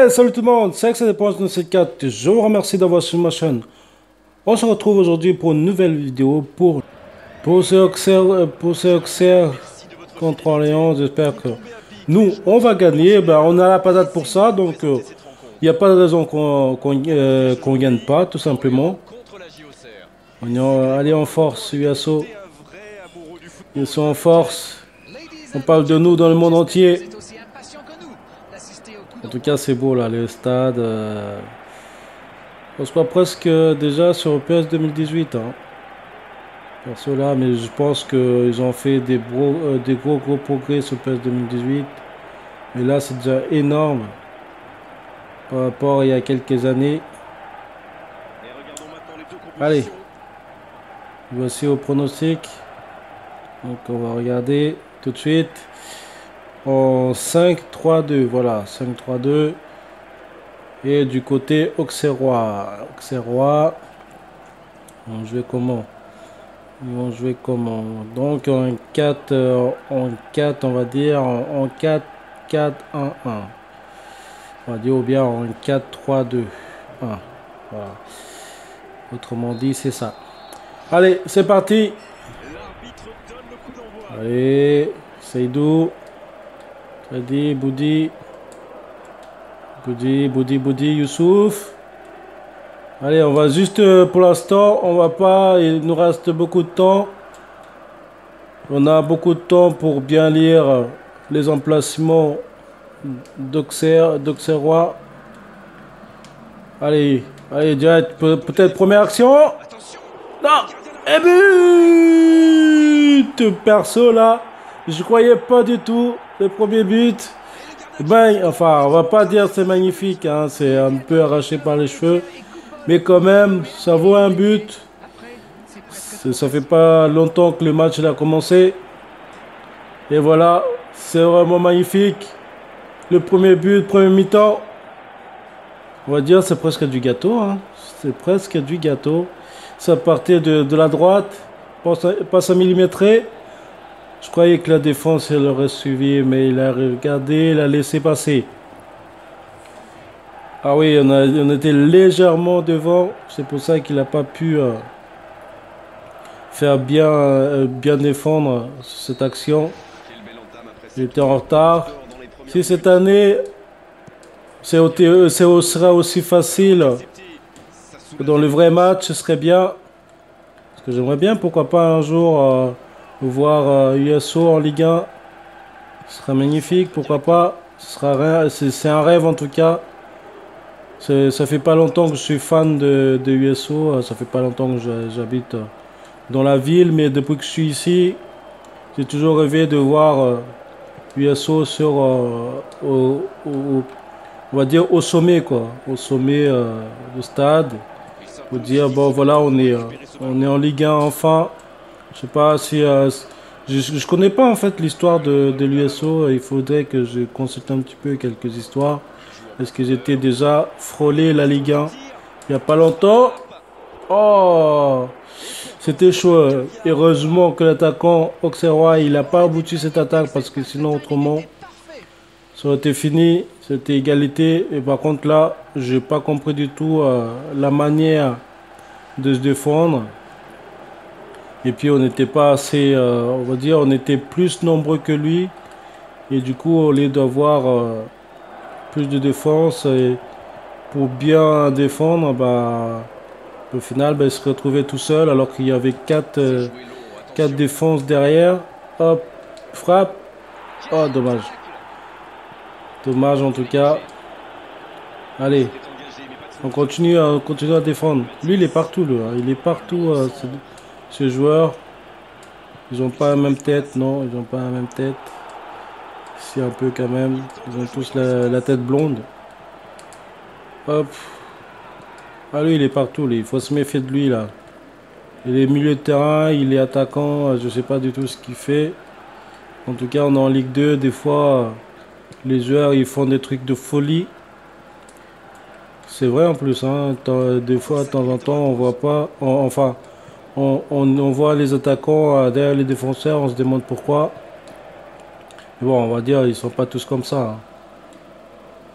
Hey, salut tout le monde, c'est que ça dépend de cette 4. Je vous remercie d'avoir suivi ma chaîne. On se retrouve aujourd'hui pour une nouvelle vidéo pour ce Auxerre contre Orléans. J'espère que nous, on va gagner. Ben, on a la patate pour ça, donc il n'y a pas de raison qu'on gagne pas, tout simplement. On est allé en force, USO. Ils sont en force. On parle de nous dans le monde entier. En tout cas, c'est beau là, le stade. On se croit presque déjà sur le PS 2018. Hein. Perso là, mais je pense qu'ils ont fait des gros progrès sur PS 2018. Mais là, c'est déjà énorme par rapport à il y a quelques années. Allez, voici au pronostic. Donc, on va regarder tout de suite. En 5-3-2, voilà, 5-3-2. Et du côté Auxerrois, ils vont jouer comment? Donc en 4, on va dire, en 4-4-1-1. On va dire ou bien en 4-3-2-1. Voilà. Autrement dit, c'est ça. Allez, c'est parti. Allez, Seydou. Freddy, Boudi, Youssouf. Allez, on va juste pour l'instant, on va pas, il nous reste beaucoup de temps. On a beaucoup de temps pour bien lire les emplacements d'Auxerrois. Allez, direct, peut-être première action. Non, et but! Perso là, je croyais pas du tout le premier but. Ben, enfin, on va pas dire c'est magnifique, hein, c'est un peu arraché par les cheveux. Mais quand même, ça vaut un but. Ça fait pas longtemps que le match a commencé. Et voilà, c'est vraiment magnifique. Le premier but, premier mi-temps. On va dire c'est presque du gâteau. Hein. C'est presque du gâteau. Ça partait de la droite, passe à millimétré. Je croyais que la défense elle aurait suivi, mais il a regardé, il a laissé passer. Ah oui, on était légèrement devant. C'est pour ça qu'il n'a pas pu faire bien défendre cette action. Il était en retard. Si cette année, sera aussi facile que dans le vrai match, ce serait bien. Parce que j'aimerais bien, pourquoi pas un jour, voir USO en Ligue 1. Ce serait magnifique, pourquoi pas. C'est un rêve en tout cas. Ça fait pas longtemps que je suis fan de USO, ça fait pas longtemps que j'habite dans la ville, mais depuis que je suis ici, j'ai toujours rêvé de voir USO sur, on va dire au sommet quoi, au sommet du stade, pour dire bon voilà on est en Ligue 1 enfin. Je sais pas si je connais pas en fait l'histoire de l'USO, il faudrait que je consulte un petit peu quelques histoires. Est-ce que j'étais déjà frôlé la Ligue 1 il n'y a pas longtemps? Oh, c'était chaud. Heureusement que l'attaquant Auxerrois, il n'a pas abouti cette attaque parce que sinon autrement, ça aurait été fini. C'était égalité. Et par contre là, j'ai pas compris du tout la manière de se défendre. Et puis on n'était pas assez, on va dire, on était plus nombreux que lui. Et du coup, au lieu d'avoir plus de défense et pour bien défendre, bah, au final, bah, il se retrouvait tout seul alors qu'il y avait 4 défenses derrière. Hop, frappe. Oh, dommage. Dommage en tout cas. Allez, on continue à défendre. Lui, il est partout, là. Il est partout, ce joueur. Ils n'ont pas la même tête, non, ils n'ont pas la même tête. Si un peu quand même. Ils ont tous la tête blonde. Hop. Ah lui il est partout, il faut se méfier de lui là. Il est milieu de terrain, il est attaquant, je sais pas du tout ce qu'il fait. En tout cas on est en Ligue 2, des fois les joueurs ils font des trucs de folie. C'est vrai en plus, hein. Des fois de temps en temps on voit pas, on voit les attaquants derrière les défenseurs, on se demande pourquoi. Mais bon on va dire ils sont pas tous comme ça. Hein.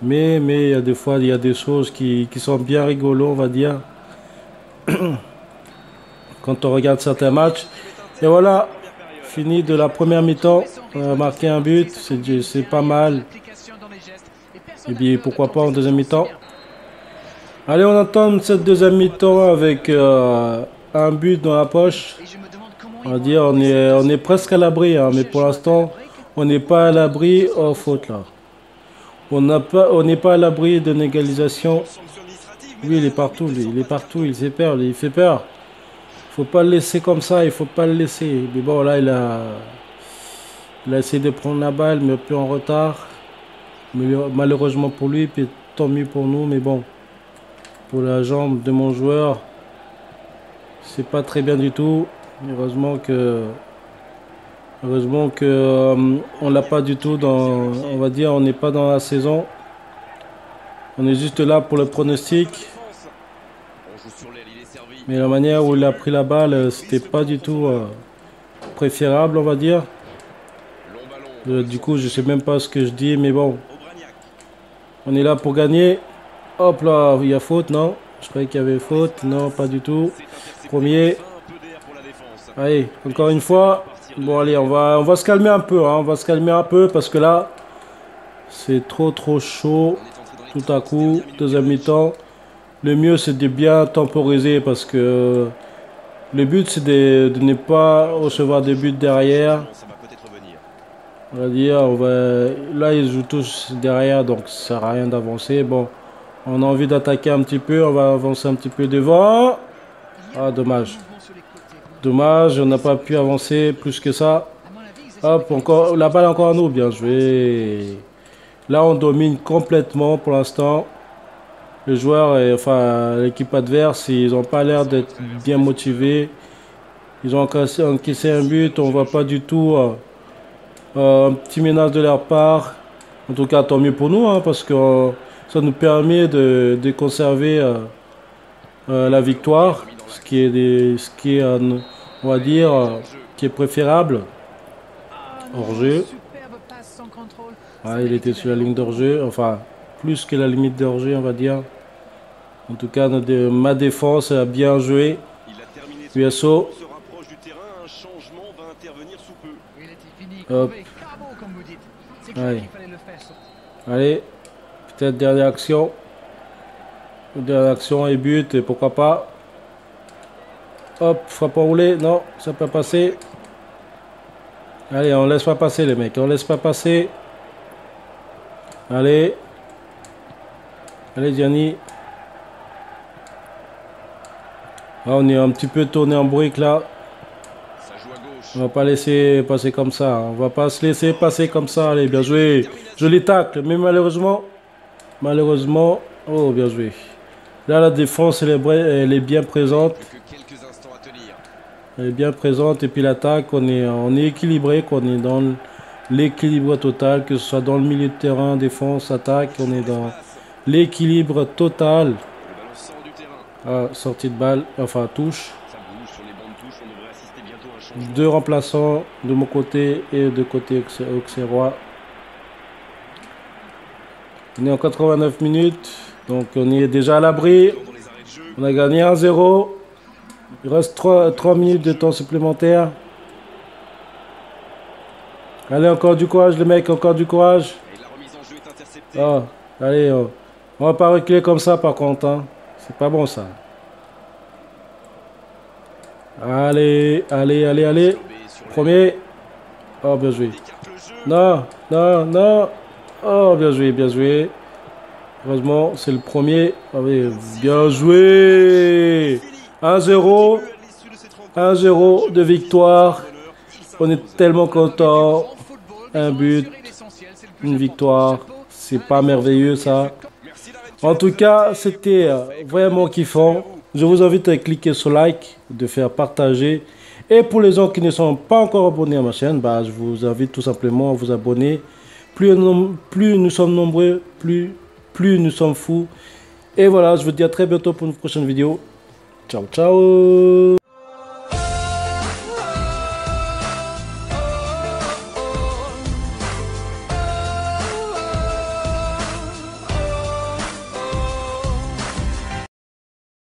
Mais il y a des fois, il y a des choses qui sont bien rigolos, on va dire, quand on regarde certains matchs. Et voilà, fini de la première mi-temps. On a marqué un but, c'est pas mal. Et bien, pourquoi pas en deuxième mi-temps. Allez, on entame cette deuxième mi-temps avec un but dans la poche. On va dire, on est presque à l'abri, hein, mais pour l'instant, on n'est pas à l'abri aux fautes là. On n'est pas à l'abri d'une égalisation. Lui, il est partout, lui. Il est partout, il fait peur, lui. Il fait peur. Faut pas le laisser comme ça, il faut pas le laisser. Mais bon, là, il a essayé de prendre la balle, mais un peu en retard. Mais malheureusement pour lui, puis tant mieux pour nous. Mais bon, pour la jambe de mon joueur, c'est pas très bien du tout. Heureusement que on l'a pas du tout dans, on va dire, on n'est pas dans la saison. On est juste là pour le pronostic. Mais la manière où il a pris la balle, c'était pas du tout préférable, on va dire. Du coup, je sais même pas ce que je dis, mais bon. On est là pour gagner. Hop là, il y a faute, non? Je croyais qu'il y avait faute. Non, pas du tout. Premier. Allez, encore une fois. Bon, allez, on va se calmer un peu. Hein. On va se calmer un peu parce que là, c'est trop chaud. Tout à coup, deuxième mi-temps. Le mieux, c'est de bien temporiser parce que le but, c'est de ne pas recevoir des buts derrière. On va dire, là, ils jouent tous derrière, donc ça sert à rien d'avancer. Bon, on a envie d'attaquer un petit peu, on va avancer un petit peu devant. Ah, dommage. Dommage, on n'a pas pu avancer plus que ça. Hop, encore, la balle encore à nous, bien joué. Là, on domine complètement pour l'instant. Le joueur, enfin l'équipe adverse, ils n'ont pas l'air d'être bien motivés. Ils ont encaissé un but, on ne voit pas du tout un petit ménage de leur part. En tout cas, tant mieux pour nous, hein, parce que ça nous permet de conserver la victoire, ce qui est on va dire, qui est préférable. Hors-jeu. Ah, il était sur la ligne d'hors-jeu, enfin, plus que la limite d'hors-jeu, on va dire. En tout cas, ma défense a bien joué. USO. Hop. Allez. Allez. Peut-être dernière action. Dernière action et but, et pourquoi pas. Hop, frappe enroulée. Non, ça peut pas passer. Allez, on laisse pas passer les mecs. On laisse pas passer. Allez. Allez, Gianni. Ah, on est un petit peu tourné en brique là. On va pas laisser passer comme ça. On va pas se laisser passer comme ça. Allez, bien joué. Joli tacle. Mais malheureusement. Oh, bien joué. Là, la défense, elle est bien présente. Elle est bien présente. Et puis l'attaque, on est équilibré. On est dans l'équilibre total. Que ce soit dans le milieu de terrain, défense, attaque. On est dans l'équilibre total. Ah, sortie de balle. Enfin, touche. Deux remplaçants de mon côté et de côté auxerrois. On est en 89 minutes. Donc on est déjà à l'abri. On a gagné 1-0. Il reste 3 minutes de temps supplémentaire. Allez, encore du courage les mecs, encore du courage. Oh, allez, on va pas reculer comme ça par contre. Hein. C'est pas bon ça. Allez. Premier. Oh, bien joué. Non. Oh, bien joué. Heureusement, c'est le premier. Ah oui, bien joué. 1-0. 1-0 de victoire. On est tellement content. Un but. Une victoire. C'est pas merveilleux ça. En tout cas, c'était vraiment kiffant. Je vous invite à cliquer sur like, de faire partager. Et pour les gens qui ne sont pas encore abonnés à ma chaîne, bah, je vous invite tout simplement à vous abonner. Plus nous sommes nombreux, plus nous sommes fous. Et voilà, je vous dis à très bientôt pour une prochaine vidéo. Ciao.